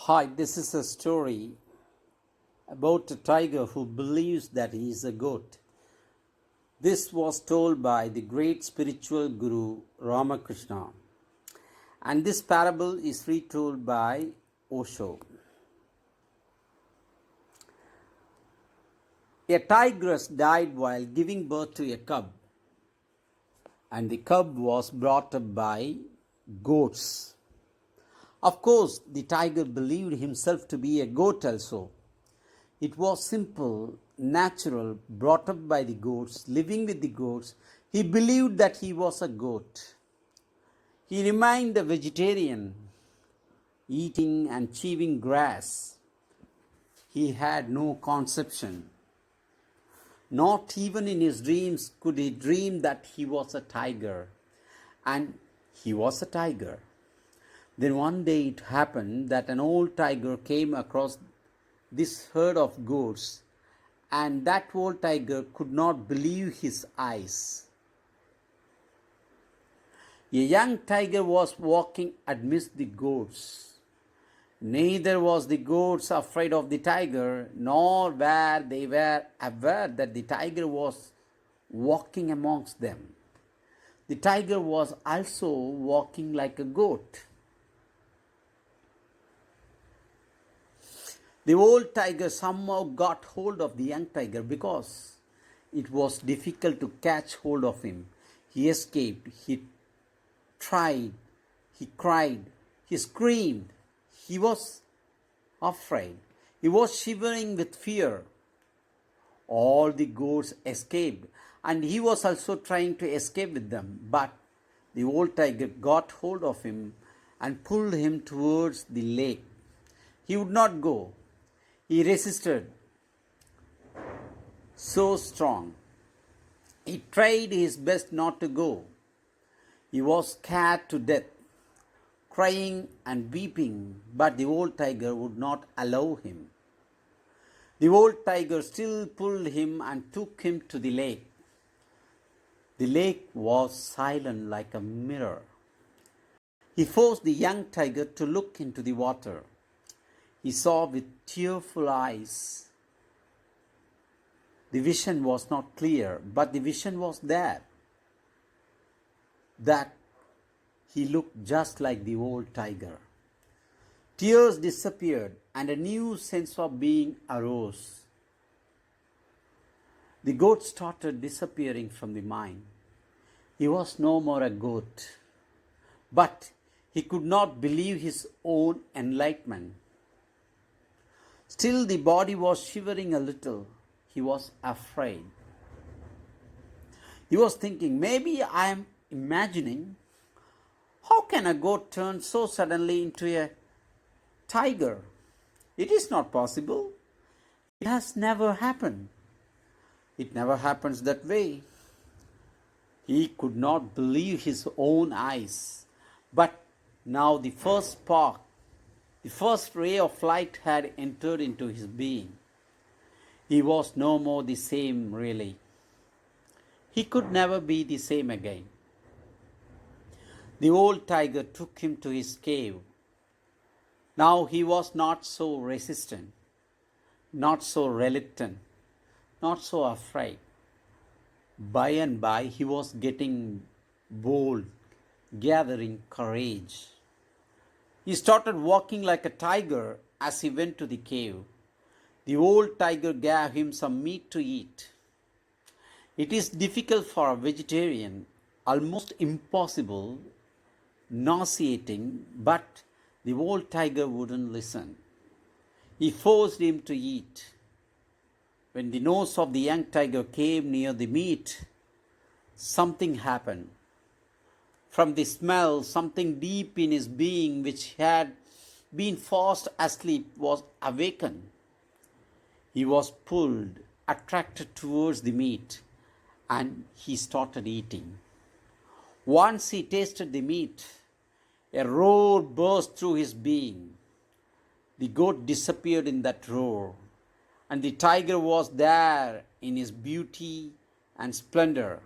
Hi, this is a story about a tiger who believes that he is a goat. This was told by the great spiritual guru Ramakrishna, and this parable is retold by Osho. A tigress died while giving birth to a cub, and the cub was brought up by goats. Of course, the tiger believed himself to be a goat also. It was simple, natural, brought up by the goats, living with the goats. He believed that he was a goat. He remained a vegetarian, eating and chewing grass. He had no conception. Not even in his dreams could he dream that he was a tiger. And he was a tiger. Then one day it happened that an old tiger came across this herd of goats, and that old tiger could not believe his eyes. A young tiger was walking amidst the goats. Neither was the goats afraid of the tiger, nor were they aware that the tiger was walking amongst them. The tiger was also walking like a goat. The old tiger somehow got hold of the young tiger because it was difficult to catch hold of him. He escaped, he tried, he cried, he screamed. He was afraid. He was shivering with fear. All the goats escaped, and he was also trying to escape with them. But the old tiger got hold of him and pulled him towards the lake. He would not go. He resisted so strong. He tried his best not to go. He was scared to death, crying and weeping, but the old tiger would not allow him. The old tiger still pulled him and took him to the lake. The lake was silent like a mirror. He forced the young tiger to look into the water. He saw with tearful eyes. The vision was not clear, but the vision was there. That he looked just like the old tiger. Tears disappeared and a new sense of being arose. The goat started disappearing from the mind. He was no more a goat, but he could not believe his own enlightenment. Still, the body was shivering a little. He was afraid. He was thinking, maybe I am imagining. How can a goat turn so suddenly into a tiger? It is not possible. It has never happened. It never happens that way. He could not believe his own eyes. But now the first spark, the first ray of light had entered into his being. He was no more the same, really. He could never be the same again. The old tiger took him to his cave. Now he was not so resistant, not so reluctant, not so afraid. By and by, he was getting bold, gathering courage. He started walking like a tiger as he went to the cave. The old tiger gave him some meat to eat. It is difficult for a vegetarian, almost impossible, nauseating, but the old tiger wouldn't listen. He forced him to eat. When the nose of the young tiger came near the meat, something happened. From the smell, something deep in his being, which had been fast asleep, was awakened. He was pulled, attracted towards the meat, and he started eating. Once he tasted the meat, a roar burst through his being. The goat disappeared in that roar, and the tiger was there in his beauty and splendor.